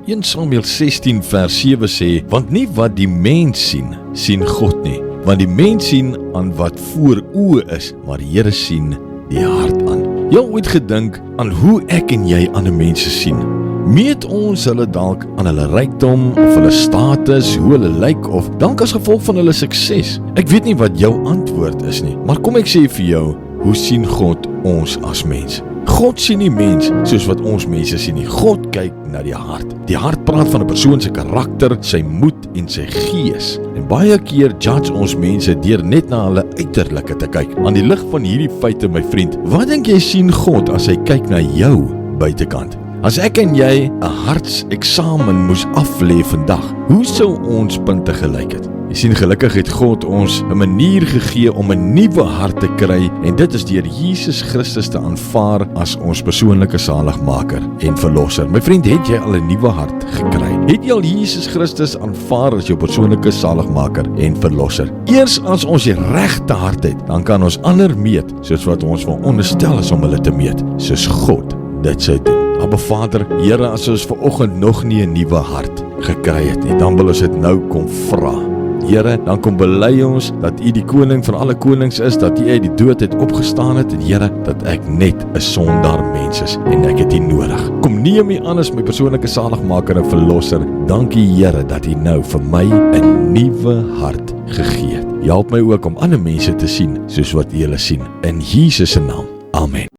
1 Samuel 16 vers 7 sê, want nie wat die mens sien, sien God nie. Want die mens sien aan wat voor oë is, maar die Here sien die hart aan. Jy het ooit gedink aan hoe ek en jy ander mense sien? Meet ons hulle dalk aan hulle rykdom of hulle status, hoe hulle lyk of dalk as gevolg van hulle sukses? Ek weet nie wat jou antwoord is nie, maar kom ek sê vir jou, hoe sien God ons as mens? God sien nie mens soos wat ons mense sien nie. God kyk na die hart. Die hart praat van 'n persoon se karakter, sy moed en sy gees. En baie keer judge ons mense deur net na hulle uiterlike te kyk. Aan die lig van hierdie feite, my vriend, wat dink jy sien God as hy kyk na jou buitekant? As ek en jy 'n hartseksamen moes aflê vandag, hoe sou ons punte gelyk het? Jy sien, gelukkig het God ons 'n manier gegee om 'n nuwe hart te kry, en dit is deur Jesus Christus te aanvaar as ons persoonlike saligmaker en verlosser. My vriend, het jy al 'n nuwe hart gekry? Het jy al Jesus Christus aanvaar as jou persoonlike saligmaker en verlosser? Eers as ons die regte hart het, dan kan ons ander meet soos wat ons veronderstel is om hulle te meet, soos God dit sou doen. Abba Vader, Here, as ons vanoggend nog nie 'n nuwe hart gekry het nie, dan wil ons dit nou kom vra. Here, dan kom bely ons dat U die koning van alle konings is, dat U uit die dood het opgestaan het, en Here, dat ek net 'n sondaar mens is en ek het U nodig. Kom neem U aan as my persoonlike saligmaker en verlosser. Dankie Here dat U nou vir my 'n nuwe hart gegee het. Help my ook om ander mense te sien soos wat U hulle sien. In Jesus se naam. Amen.